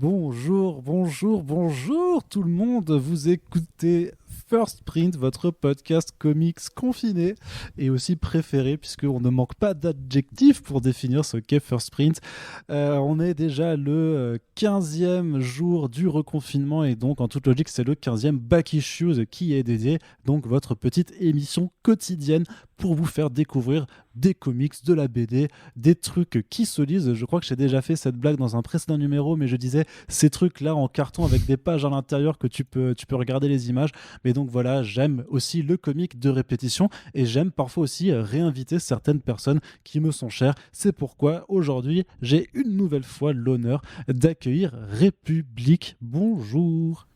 Bonjour, bonjour, bonjour tout le monde. Vous écoutez First Print, votre podcast comics confiné et aussi préféré puisqu'on ne manque pas d'adjectifs pour définir ce qu'est First Print. On est déjà le 15e jour du reconfinement et donc en toute logique c'est le 15e Back Issues qui est dédié, donc votre petite émission quotidienne pour vous faire découvrir des comics, de la BD, des trucs qui se lisent. Je crois que j'ai déjà fait cette blague dans un précédent numéro, mais je disais ces trucs-là en carton avec des pages à l'intérieur que tu peux regarder les images. Mais donc voilà, j'aime aussi le comic de répétition et j'aime parfois aussi réinviter certaines personnes qui me sont chères. C'est pourquoi aujourd'hui, j'ai une nouvelle fois l'honneur d'accueillir République. Bonjour.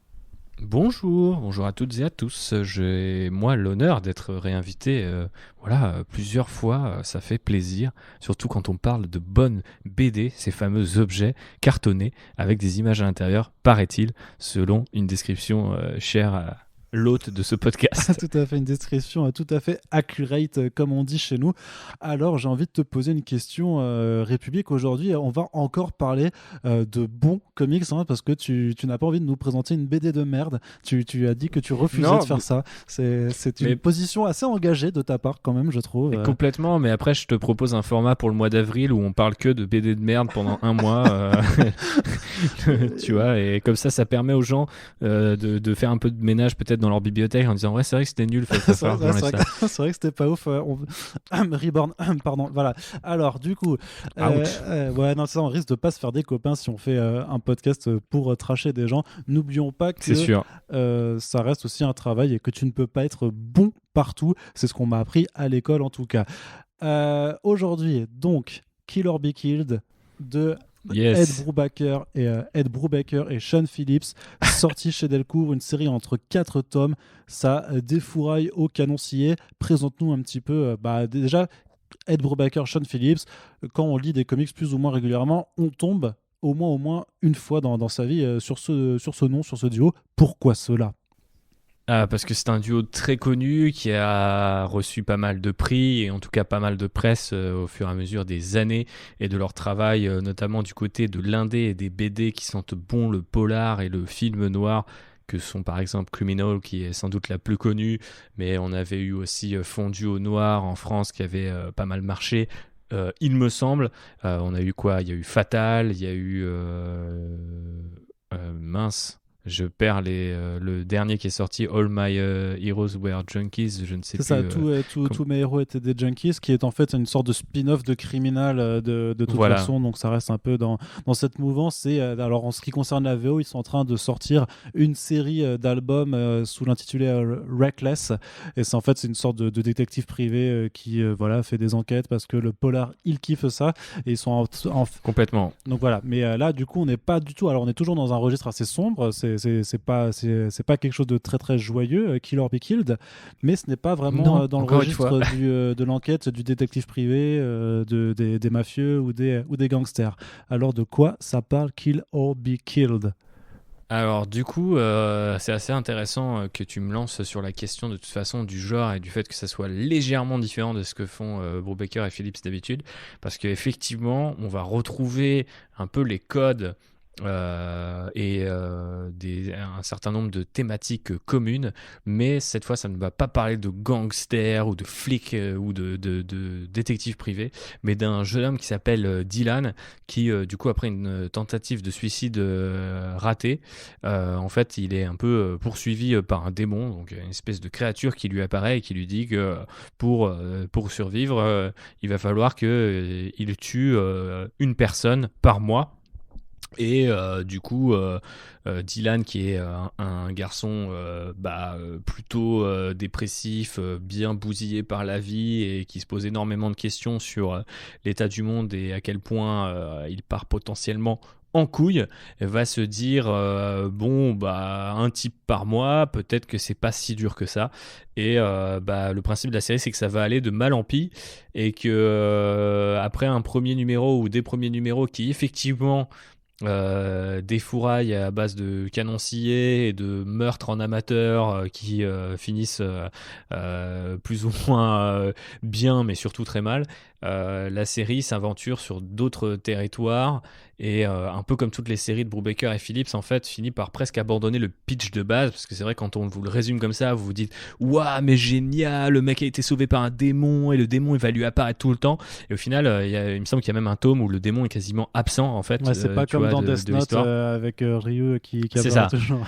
Bonjour à toutes et à tous. J'ai moi l'honneur d'être réinvité plusieurs fois, ça fait plaisir, surtout quand on parle de bonnes BD, ces fameux objets cartonnés avec des images à l'intérieur, paraît-il, selon une description chère à l'hôte de ce podcast. Tout à fait, une description tout à fait accurate, comme on dit chez nous. Alors, j'ai envie de te poser une question, République. Aujourd'hui, on va encore parler de bons comics, hein, parce que tu n'as pas envie de nous présenter une BD de merde. Tu as dit que tu refusais de faire ça. C'est une position assez engagée de ta part, quand même, je trouve. Complètement, mais après, je te propose un format pour le mois d'avril où on parle que de BD de merde pendant un mois. Tu vois, et comme ça permet aux gens de faire un peu de ménage peut-être dans leur bibliothèque en disant ouais c'est vrai que c'était nul, c'est vrai que c'était pas ouf. Reborn, pardon, voilà. Alors du coup, ouais, non, ça, on risque de pas se faire des copains si on fait un podcast pour trasher des gens. N'oublions pas que c'est sûr. Ça reste aussi un travail et que tu ne peux pas être bon partout. C'est ce qu'on m'a appris à l'école en tout cas. Aujourd'hui, donc, Kill or Be Killed de Yes. Ed Brubaker et Sean Phillips, sorti chez Delcourt, une série entre 4 tomes. Ça défouraille au canon scié. Présente-nous un petit peu, déjà, Ed Brubaker, Sean Phillips. Quand on lit des comics plus ou moins régulièrement, on tombe au moins une fois dans sa vie sur ce nom, sur ce duo. Pourquoi cela ? Parce que c'est un duo très connu qui a reçu pas mal de prix et en tout cas pas mal de presse au fur et à mesure des années et de leur travail, notamment du côté de l'indé et des BD qui sentent bon le polar et le film noir, que sont par exemple Criminal, qui est sans doute la plus connue, mais on avait eu aussi Fondu au noir en France qui avait pas mal marché. Il me semble, on a eu quoi ? Il y a eu Fatal, il y a eu mince. Je perds le dernier qui est sorti, All My Heroes Were Junkies, je ne sais plus. C'est ça, tous mes héros étaient des junkies, qui est en fait une sorte de spin-off de Criminal de toute façon, donc ça reste un peu dans cette mouvance. Et alors en ce qui concerne la VO, ils sont en train de sortir une série d'albums sous l'intitulé Reckless, et c'est une sorte de détective privé qui fait des enquêtes parce que le polar, il kiffe ça, et ils sont complètement. Donc voilà, mais là du coup on n'est pas du tout, alors on est toujours dans un registre assez sombre, c'est pas quelque chose de très très joyeux, Kill or Be Killed, mais ce n'est pas vraiment dans le registre de l'enquête, du détective privé, des mafieux ou des gangsters. Alors de quoi ça parle, Kill or Be Killed ? Alors du coup, c'est assez intéressant que tu me lances sur la question de toute façon du genre et du fait que ça soit légèrement différent de ce que font Brubaker et Phillips d'habitude, parce qu'effectivement, on va retrouver un peu les codes et un certain nombre de thématiques communes, mais cette fois ça ne va pas parler de gangsters ou de flics ou de détectives privés, mais d'un jeune homme qui s'appelle Dylan, qui du coup après une tentative de suicide ratée, en fait il est un peu poursuivi par un démon, donc une espèce de créature qui lui apparaît et qui lui dit que pour survivre il va falloir qu'il tue une personne par mois. Et du coup, Dylan, qui est un garçon plutôt dépressif, bien bousillé par la vie et qui se pose énormément de questions sur l'état du monde et à quel point il part potentiellement en couille, va se dire un type par mois, peut-être que c'est pas si dur que ça. Et le principe de la série, c'est que ça va aller de mal en pis et que après un premier numéro ou des premiers numéros qui effectivement des fourrailles à base de canon scié et de meurtres en amateur qui finissent plus ou moins bien, mais surtout très mal. la série s'aventure sur d'autres territoires et un peu comme toutes les séries de Brubaker et Phillips, en fait, finit par presque abandonner le pitch de base, parce que c'est vrai, quand on vous le résume comme ça, vous vous dites « Waouh, mais génial, le mec a été sauvé par un démon, et le démon, il va lui apparaître tout le temps. » Et au final, il me semble qu'il y a même un tome où le démon est quasiment absent, en fait, Ouais, c'est pas comme dans Death Note l'histoire. avec Ryu qui C'est apparaît ça. toujours.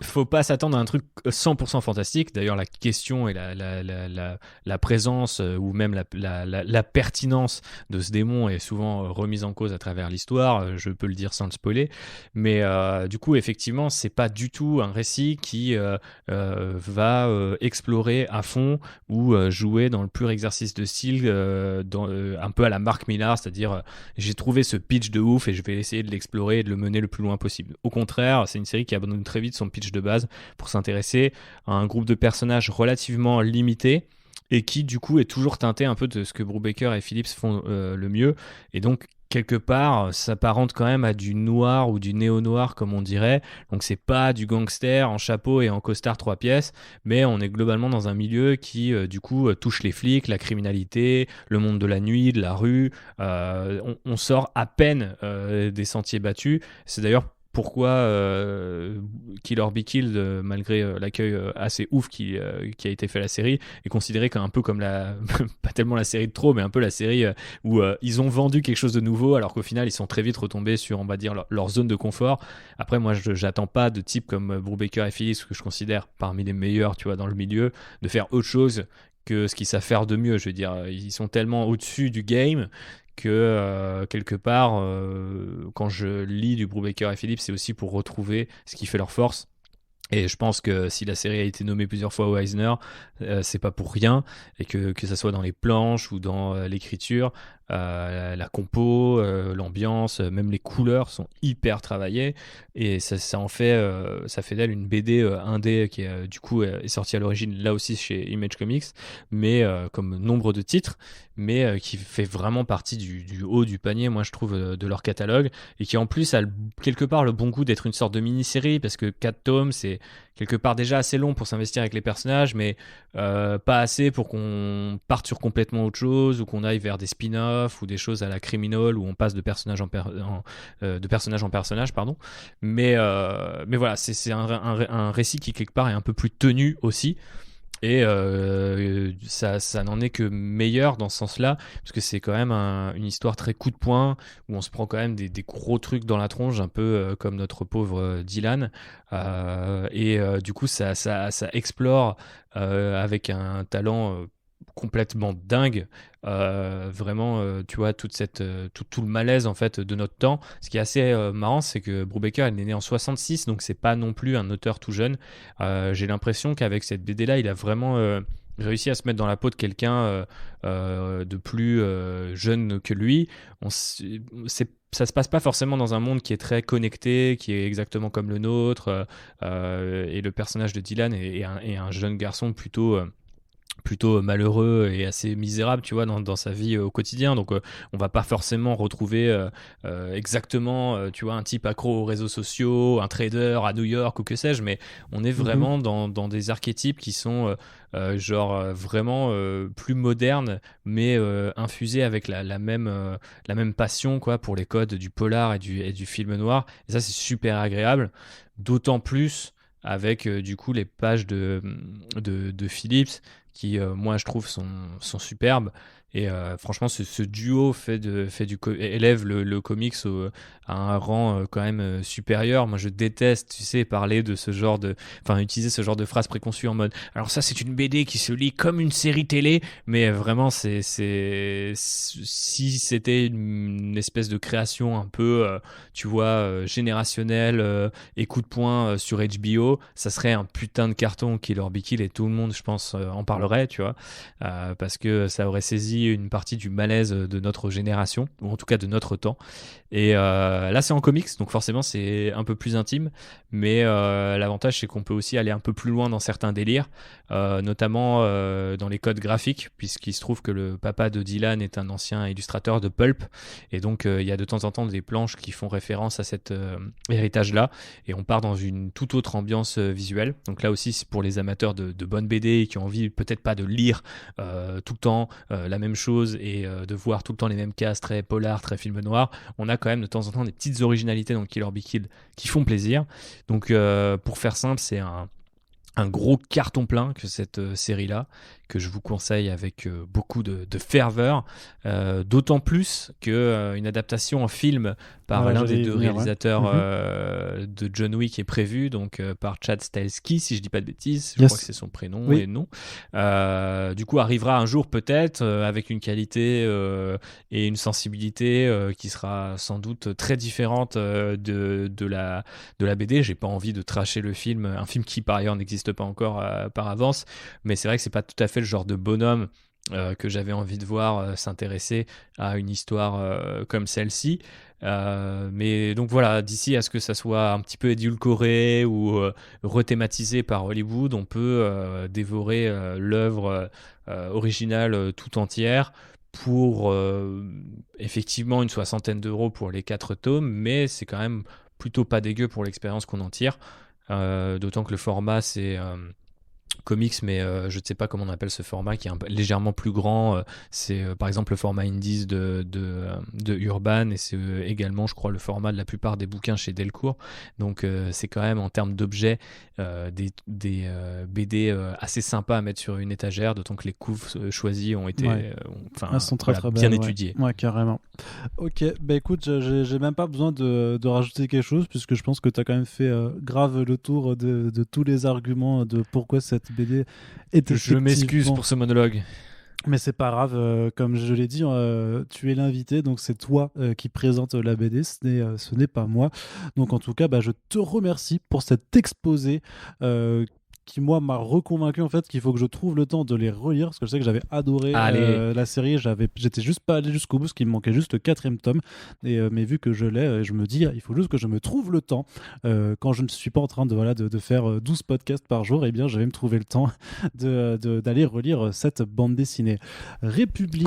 Faut pas s'attendre à un truc 100% fantastique. D'ailleurs, la question et la présence ou même la pertinence de ce démon est souvent remise en cause à travers l'histoire. Je peux le dire sans le spoiler. Mais du coup, effectivement, c'est pas du tout un récit qui va explorer à fond ou jouer dans le pur exercice de style, un peu à la Mark Millar, c'est-à-dire j'ai trouvé ce pitch de ouf et je vais essayer de l'explorer et de le mener le plus loin possible. Au contraire, c'est une série qui abandonne très vite son pitch de base pour s'intéresser à un groupe de personnages relativement limité et qui du coup est toujours teinté un peu de ce que Brubaker et Phillips font le mieux, et donc quelque part s'apparente quand même à du noir ou du néo-noir comme on dirait. Donc c'est pas du gangster en chapeau et en costard 3 pièces, mais on est globalement dans un milieu qui du coup touche les flics, la criminalité, le monde de la nuit, de la rue. On sort à peine des sentiers battus. C'est d'ailleurs pourquoi Kill or Be Killed, malgré l'accueil assez ouf qui a été fait à la série, est considéré comme un peu comme pas tellement la série de trop, mais un peu la série où ils ont vendu quelque chose de nouveau, alors qu'au final ils sont très vite retombés sur, on va dire, leur zone de confort. Après, moi j'attends pas de types comme Brubaker et Phillips, que je considère parmi les meilleurs, tu vois, dans le milieu, de faire autre chose que ce qu'ils savent faire de mieux. Je veux dire, ils sont tellement au-dessus du game que quelque part, quand je lis du Brubaker et Phillips, c'est aussi pour retrouver ce qui fait leur force. Et je pense que si la série a été nommée plusieurs fois au Eisner, c'est pas pour rien, et que ça soit dans les planches ou dans l'écriture, la compo, l'ambiance, même les couleurs sont hyper travaillées, et ça en fait, ça fait d'elle une BD indé qui est du coup est sortie à l'origine là aussi chez Image Comics, mais comme nombre de titres, mais qui fait vraiment partie du haut du panier, moi je trouve, de leur catalogue, et qui en plus a quelque part le bon goût d'être une sorte de mini-série, parce que 4 tomes, c'est quelque part déjà assez long pour s'investir avec les personnages, mais pas assez pour qu'on parte sur complètement autre chose, ou qu'on aille vers des spin-offs ou des choses à la Criminal où on passe de personnage de personnage en personnage, pardon. Mais voilà, c'est un récit qui quelque part est un peu plus tenu aussi. Et ça n'en est que meilleur dans ce sens-là, parce que c'est quand même une histoire très coup de poing, où on se prend quand même des gros trucs dans la tronche, un peu comme notre pauvre Dylan. Du coup, ça explore avec un talent complètement dingue, vraiment, tu vois, tout le malaise en fait de notre temps. Ce qui est assez marrant, c'est que Brubaker, il est né en 66, donc c'est pas non plus un auteur tout jeune. J'ai l'impression qu'avec cette BD là, il a vraiment réussi à se mettre dans la peau de quelqu'un de plus jeune que lui. Ça se passe pas forcément dans un monde qui est très connecté, qui est exactement comme le nôtre, et le personnage de Dylan est un jeune garçon plutôt malheureux et assez misérable, tu vois, dans sa vie au quotidien. Donc on va pas forcément retrouver exactement, tu vois, un type accro aux réseaux sociaux, un trader à New York ou que sais-je, mais on est vraiment dans des archétypes qui sont vraiment plus modernes, mais infusés avec la même passion, quoi, pour les codes du polar et du film noir. Et ça, c'est super agréable, d'autant plus avec du coup les pages de Phillips, qui moi je trouve sont superbes. Et franchement, ce duo élève le comics à un rang quand même supérieur. Moi je déteste, tu sais, utiliser ce genre de phrases préconçues en mode alors ça c'est une BD qui se lit comme une série télé, mais vraiment si c'était une espèce de création un peu tu vois, générationnelle et coup de poing sur HBO, ça serait un putain de carton Kill or Be Killed, et tout le monde, je pense, en parlerait, tu vois, parce que ça aurait saisi une partie du malaise de notre génération, ou en tout cas de notre temps. Et là, c'est en comics, donc forcément, c'est un peu plus intime, mais l'avantage, c'est qu'on peut aussi aller un peu plus loin dans certains délires, notamment dans les codes graphiques, puisqu'il se trouve que le papa de Dylan est un ancien illustrateur de pulp, et donc il y a de temps en temps des planches qui font référence à cet héritage-là, et on part dans une toute autre ambiance visuelle. Donc là aussi, c'est pour les amateurs de bonnes BD qui ont envie peut-être pas de lire tout le temps la même mêmes choses et de voir tout le temps les mêmes cases très polar, très film noir, on a quand même de temps en temps des petites originalités dans Kill or Be Killed qui font plaisir. Donc pour faire simple, c'est un gros carton plein que cette série-là, que je vous conseille avec beaucoup de ferveur, d'autant plus qu'une adaptation en film par l'un des deux réalisateurs de John Wick est prévue, donc par Chad Stahelski, si je dis pas de bêtises, je crois que c'est son prénom et nom. Du coup, arrivera un jour peut-être avec une qualité et une sensibilité qui sera sans doute très différente de la BD. J'ai pas envie de tracher le film, un film qui par ailleurs n'existe pas encore par avance, mais c'est vrai que c'est pas tout à fait le genre de bonhomme que j'avais envie de voir s'intéresser à une histoire comme celle-ci. Mais donc voilà, d'ici à ce que ça soit un petit peu édulcoré ou rethématisé par Hollywood, on peut dévorer l'œuvre originale tout entière pour effectivement une 60aine d'euros pour les 4 tomes, mais c'est quand même plutôt pas dégueu pour l'expérience qu'on en tire, d'autant que le format c'est comics, mais je ne sais pas comment on appelle ce format qui est légèrement plus grand. C'est par exemple le format Indies de Urban, et c'est également, je crois, le format de la plupart des bouquins chez Delcourt. Donc c'est quand même en termes d'objets des BD assez sympas à mettre sur une étagère, d'autant que les couves choisies ont été sont très, très bien belles, étudiées. Ouais, carrément. Ok, bah écoute, j'ai même pas besoin de rajouter quelque chose, puisque je pense que tu as quand même fait grave le tour de tous les arguments de pourquoi cette BD est Je m'excuse pour ce monologue. Mais c'est pas grave, comme je l'ai dit, tu es l'invité, donc c'est toi qui présente la BD, ce n'est pas moi. Donc en tout cas, je te remercie pour cet exposé qui moi m'a reconvaincu en fait qu'il faut que je trouve le temps de les relire, parce que je sais que j'avais adoré la série, j'étais juste pas allé jusqu'au bout parce qu'il me manquait juste le 4e tome, mais vu que je l'ai, je me dis il faut juste que je me trouve le temps, quand je ne suis pas en train de faire 12 podcasts par jour, et bien je vais me trouver le temps d'aller relire cette bande dessinée. République,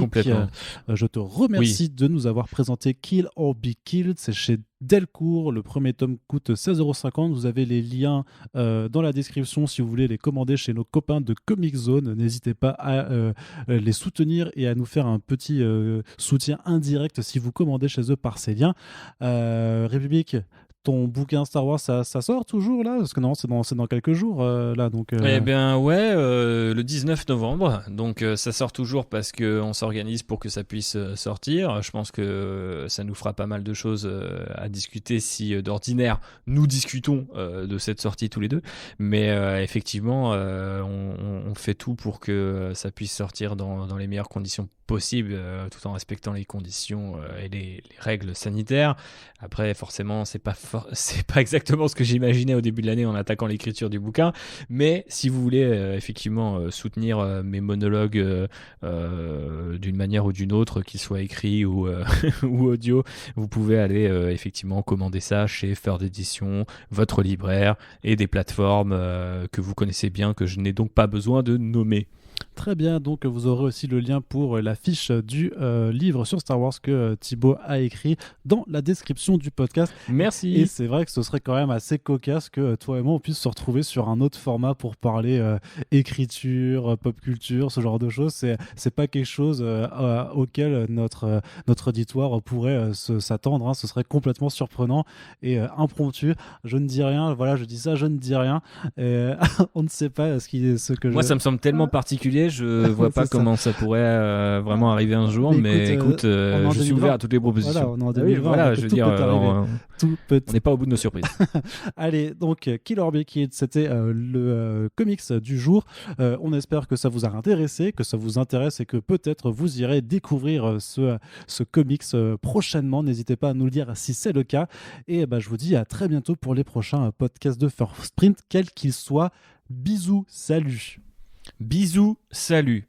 je te remercie de nous avoir présenté Kill or Be Killed, c'est chez Delcourt, le premier tome coûte 16,50 €. Vous avez les liens dans la description si vous voulez les commander chez nos copains de Comic Zone. N'hésitez pas à les soutenir et à nous faire un petit soutien indirect si vous commandez chez eux par ces liens. République, ton bouquin Star Wars, ça sort toujours là? Parce que non, c'est dans quelques jours là. Donc, Eh bien ouais, le 19 novembre, donc ça sort toujours parce qu'on s'organise pour que ça puisse sortir. Je pense que ça nous fera pas mal de choses à discuter si d'ordinaire nous discutons de cette sortie tous les deux. Mais effectivement, on fait tout pour que ça puisse sortir dans les meilleures conditions possibles, tout en respectant les conditions et les règles sanitaires. Après, forcément, c'est pas exactement ce que j'imaginais au début de l'année en attaquant l'écriture du bouquin, mais si vous voulez effectivement soutenir mes monologues d'une manière ou d'une autre, qu'ils soient écrits ou audio, vous pouvez aller effectivement commander ça chez Ferd Édition, votre libraire et des plateformes que vous connaissez bien, que je n'ai donc pas besoin de nommer. Très bien, donc vous aurez aussi le lien pour la fiche du livre sur Star Wars que Thibaut a écrit dans la description du podcast. Merci. Et c'est vrai que ce serait quand même assez cocasse que toi et moi on puisse se retrouver sur un autre format pour parler écriture, pop culture, ce genre de choses. C'est pas quelque chose auquel notre auditoire pourrait s'attendre, hein. Ce serait complètement surprenant et impromptu. Je ne dis rien, voilà, je dis ça, je ne dis rien. On ne sait pas ce que moi ça me semble tellement particulier, je vois pas comment ça pourrait vraiment arriver un jour, mais écoute, je suis ouvert à toutes les propositions. Voilà, on est en 2020, je veux dire, on n'est pas au bout de nos surprises. Allez, donc Kill or Be Killed, c'était le comics du jour. On espère que ça vous a intéressé, que ça vous intéresse et que peut-être vous irez découvrir ce comics prochainement. N'hésitez pas à nous le dire si c'est le cas. Et je vous dis à très bientôt pour les prochains podcasts de First Print, quels qu'ils soient. Bisous, salut. Bisous, salut.